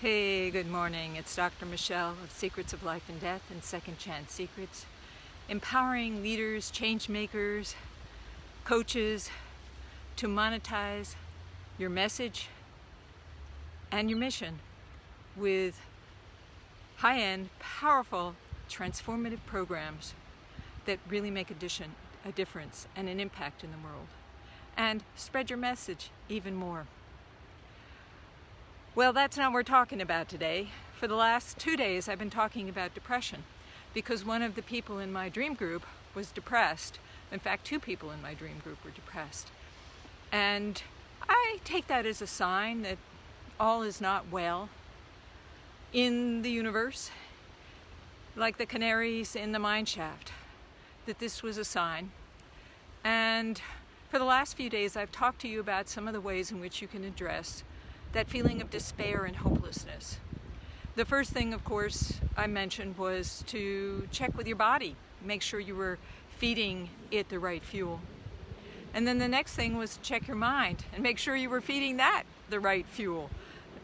Hey, good morning. It's Dr. Michelle of Secrets of Life and Death and Second Chance Secrets, empowering leaders, change makers, coaches to monetize your message and your mission with high-end, powerful, transformative programs that really make a difference and an impact in the world, and spread your message even more. Well, that's not what we're talking about today. For the last 2 days, I've been talking about depression because one of the people in my dream group was depressed. In fact, 2 people in my dream group were depressed. And I take that as a sign that all is not well in the universe, like the canaries in the mine shaft, that this was a sign. And for the last few days, I've talked to you about some of the ways in which you can address that feeling of despair and hopelessness. The first thing, of course, I mentioned was to check with your body, make sure you were feeding it the right fuel. And then the next thing was to check your mind and make sure you were feeding that the right fuel.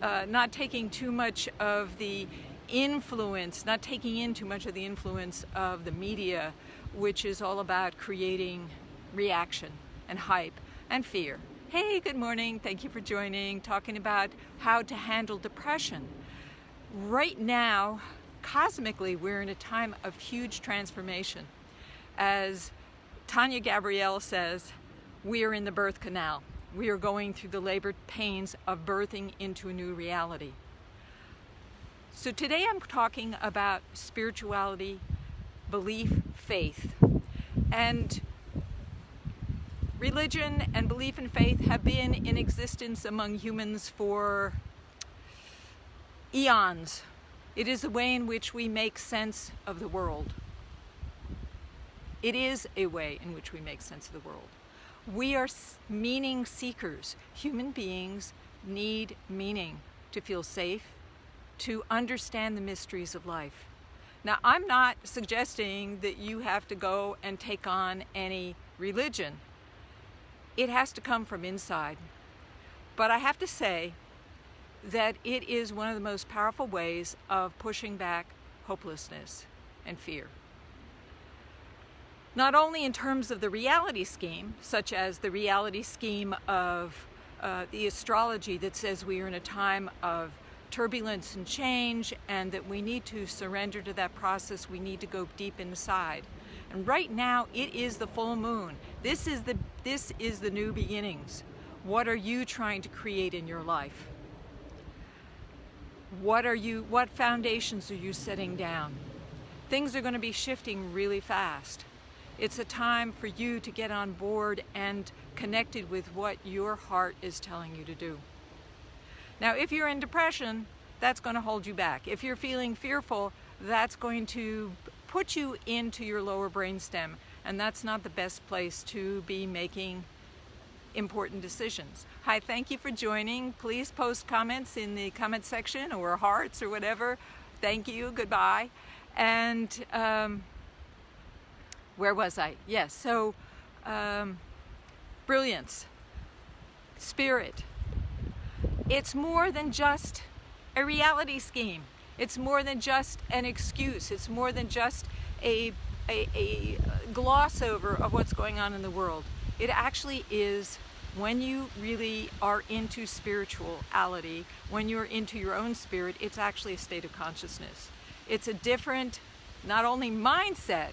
Not taking too much of the influence, not taking in too much of the influence of the media, which is all about creating reaction and hype and fear. Hey, good morning. Thank you for joining, talking about how to handle depression. Right now, cosmically, we're in a time of huge transformation. As Tanya Gabrielle says, we are in the birth canal. We are going through the labor pains of birthing into a new reality. So today I'm talking about spirituality, belief, faith. And religion and belief and faith have been in existence among humans for eons. It is the way in which we make sense of the world. It is a way in which we make sense of the world. We are meaning seekers. Human beings need meaning to feel safe, to understand the mysteries of life. Now, I'm not suggesting that you have to go and take on any religion. It has to come from inside. But I have to say that it is one of the most powerful ways of pushing back hopelessness and fear. Not only in terms of the reality scheme, such as the reality scheme of the astrology that says we are in a time of turbulence and change and that we need to surrender to that process, we need to go deep inside. And right now, it is the full moon. This is the new beginnings. What are you trying to create in your life? What foundations are you setting down? Things are going to be shifting really fast. It's a time for you to get on board and connected with what your heart is telling you to do. Now, if you're in depression, that's going to hold you back. If you're feeling fearful, that's going to put you into your lower brainstem, and that's not the best place to be making important decisions. Hi, thank you for joining. Please post comments in the comment section or hearts or whatever. Thank you. Goodbye. And where was I? Yes. So brilliance, spirit. It's more than just a reality scheme. It's more than just an excuse. It's more than just a gloss over of what's going on in the world. It actually is, when you really are into spirituality, when you're into your own spirit, it's actually a state of consciousness. It's a different, not only mindset,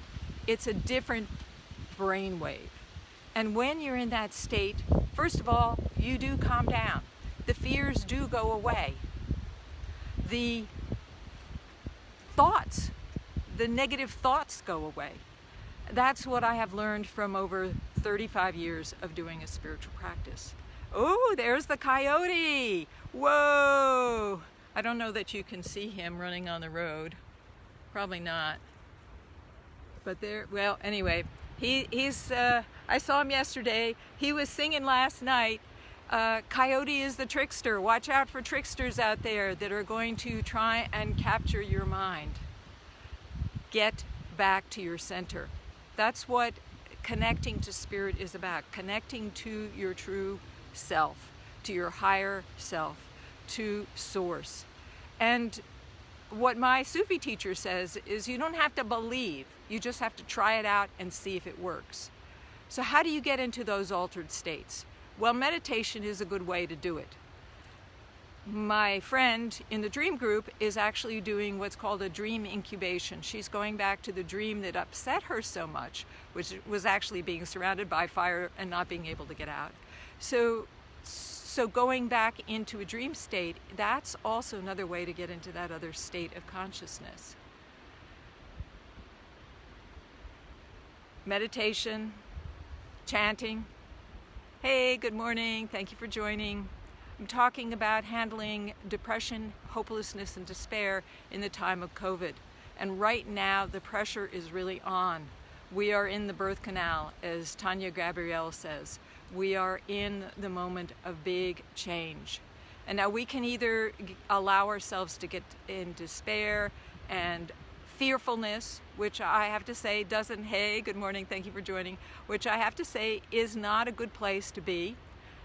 it's a different brainwave. And when you're in that state, first of all, you do calm down. The fears do go away. The thoughts, the negative thoughts go away. That's what I have learned from over 35 years of doing a spiritual practice. Oh, there's the coyote. Whoa. I don't know that you can see him running on the road. Probably not. But there, well, anyway, he's I saw him yesterday. He was singing last night. Coyote is the trickster. Watch out for tricksters out there that are going to try and capture your mind. Get back to your center. That's what connecting to spirit is about. Connecting to your true self, to your higher self, to source. And what my Sufi teacher says is you don't have to believe, you just have to try it out and see if it works. So how do you get into those altered states? Well, meditation is a good way to do it. My friend in the dream group is actually doing what's called a dream incubation. She's going back to the dream that upset her so much, which was actually being surrounded by fire and not being able to get out. So going back into a dream state, that's also another way to get into that other state of consciousness. Meditation, chanting. Hey, good morning. Thank you for joining. I'm talking about handling depression, hopelessness, and despair in the time of COVID. And right now, the pressure is really on. We are in the birth canal, as Tanya Gabrielle says. We are in the moment of big change. And now we can either allow ourselves to get in despair and fearfulness, which I have to say doesn't, hey, good morning, thank you for joining, which I have to say is not a good place to be.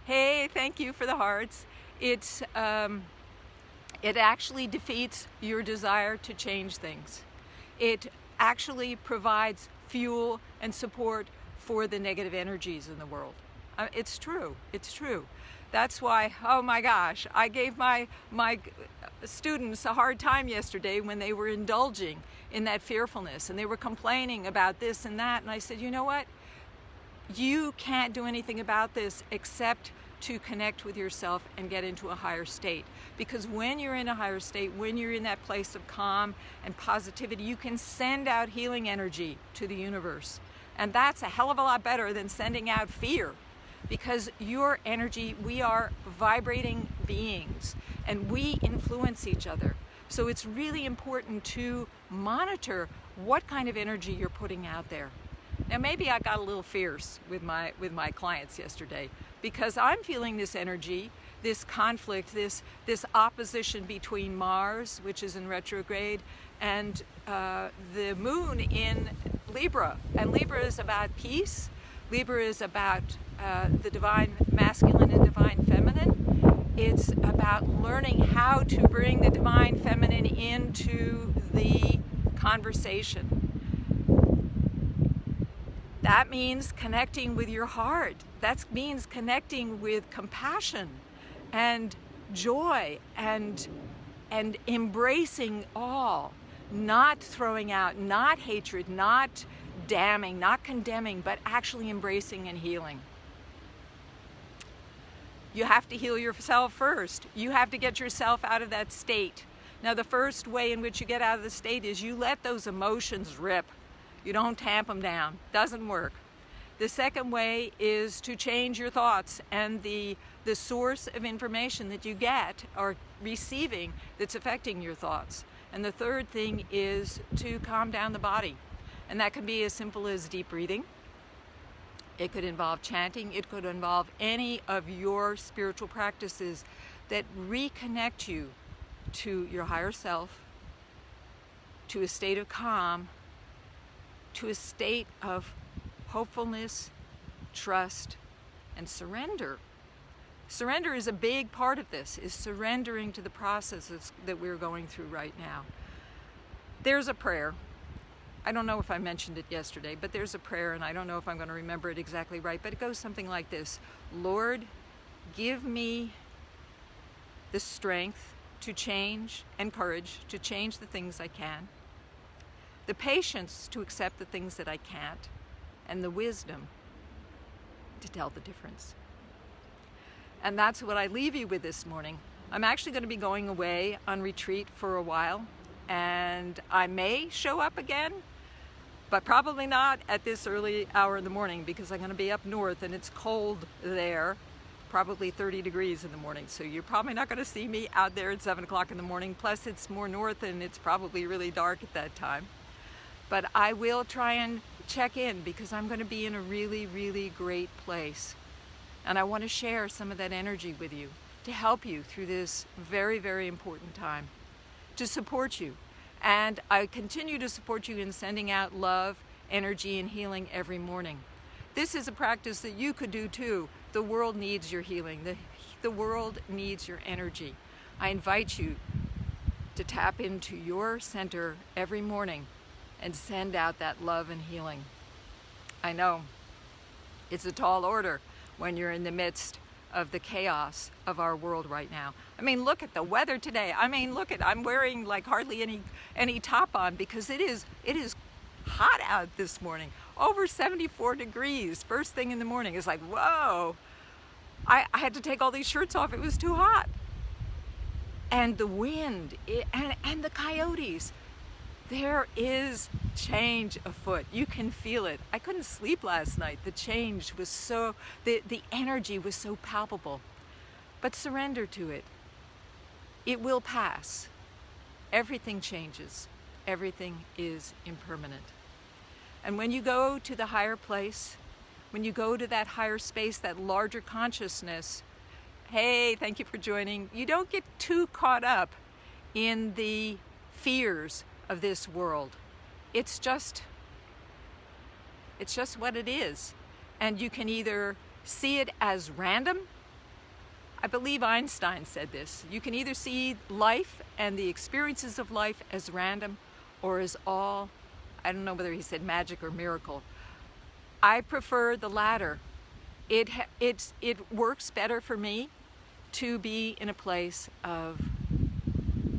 Hey, thank you for the hearts. It actually defeats your desire to change things. It actually provides fuel and support for the negative energies in the world. It's true. It's true. That's why, oh my gosh, I gave my students a hard time yesterday when they were indulging in that fearfulness and they were complaining about this and that. And I said, you know what? You can't do anything about this except to connect with yourself and get into a higher state. Because when you're in a higher state, when you're in that place of calm and positivity, you can send out healing energy to the universe. And that's a hell of a lot better than sending out fear. Because your energy, we are vibrating beings and we influence each other. So it's really important to monitor what kind of energy you're putting out there. Now maybe I got a little fierce with my clients yesterday because I'm feeling this energy, this conflict, this opposition between Mars, which is in retrograde, and the moon in Libra. And Libra is about peace. Libra is about the divine masculine and divine feminine. It's about learning how to bring the divine feminine into the conversation. That means connecting with your heart. That means connecting with compassion and joy and embracing all, not throwing out, not hatred, not damning, not condemning, but actually embracing and healing. You have to heal yourself first. You have to get yourself out of that state. Now, the first way in which you get out of the state is you let those emotions rip. You don't tamp them down. Doesn't work. The second way is to change your thoughts and the source of information that you get or receiving that's affecting your thoughts. And the third thing is to calm down the body. And that can be as simple as deep breathing. It could involve chanting. It could involve any of your spiritual practices that reconnect you to your higher self, to a state of calm, to a state of hopefulness, trust, and surrender. Surrender is a big part of this, is surrendering to the processes that we're going through right now. There's a prayer. I don't know if I mentioned it yesterday, but there's a prayer, and I don't know if I'm going to remember it exactly right, but it goes something like this. Lord, give me the strength to change and courage to change the things I can, the patience to accept the things that I can't, and the wisdom to tell the difference. And that's what I leave you with this morning. I'm actually going to be going away on retreat for a while, and I may show up again, but probably not at this early hour in the morning because I'm going to be up north and it's cold there, probably 30 degrees in the morning. So you're probably not going to see me out there at 7 o'clock in the morning. Plus it's more north and it's probably really dark at that time. But I will try and check in because I'm going to be in a really, really great place. And I want to share some of that energy with you to help you through this very, very important time, to support you. And I continue to support you in sending out love, energy, and healing every morning. This is a practice that you could do too. The world needs your healing. The world needs your energy. I invite you to tap into your center every morning and send out that love and healing. I know it's a tall order when you're in the midst of the chaos of our world right now. I mean, look at the weather today. I mean, I'm wearing like hardly any top on because it is hot out this morning. Over 74 degrees first thing in the morning. It's like, whoa. I had to take all these shirts off. It was too hot. And the wind and the coyotes. There is change afoot. You can feel it. I couldn't sleep last night. The change was the energy was so palpable. But surrender to it. It will pass. Everything changes. Everything is impermanent. And when you go to the higher place, when you go to that higher space, that larger consciousness, hey, thank you for joining. You don't get too caught up in the fears of this world. It's just what it is. And you can either see it as random. I believe Einstein said this. You can either see life and the experiences of life as random or as all, I don't know whether he said magic or miracle. I prefer the latter. It works better for me to be in a place of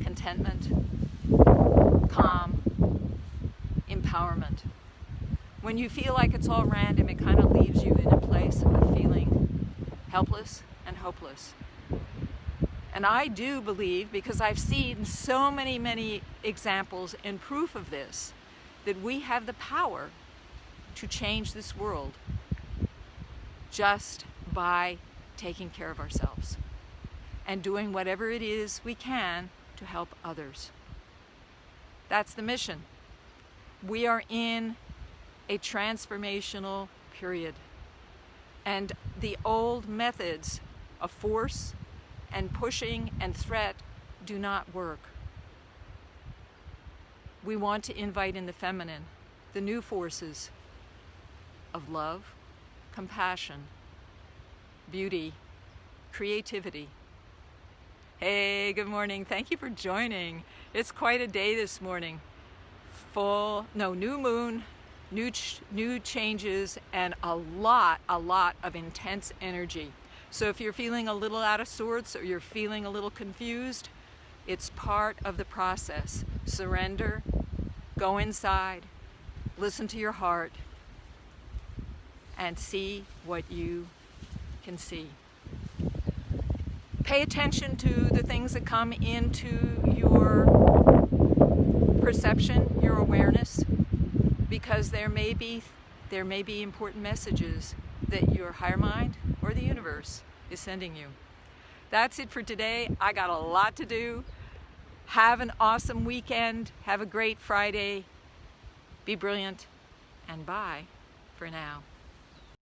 contentment, calm, empowerment. When you feel like it's all random, it kind of leaves you in a place of feeling helpless and hopeless. And I do believe, because I've seen so many examples and proof of this, that we have the power to change this world just by taking care of ourselves and doing whatever it is we can to help others. That's the mission. We are in a transformational period, and the old methods of force and pushing and threat do not work. We want to invite in the feminine, the new forces of love, compassion, beauty, creativity. Hey, good morning. Thank you for joining. It's quite a day this morning. New moon, new changes, and a lot of intense energy. So if you're feeling a little out of sorts or you're feeling a little confused, it's part of the process. Surrender, go inside, listen to your heart, and see what you can see. Pay attention to the things that come into your perception, your awareness, because there may be important messages that your higher mind or the universe is sending you. That's it for today. I got a lot to do. Have an awesome weekend. Have a great Friday. Be brilliant, and bye for now.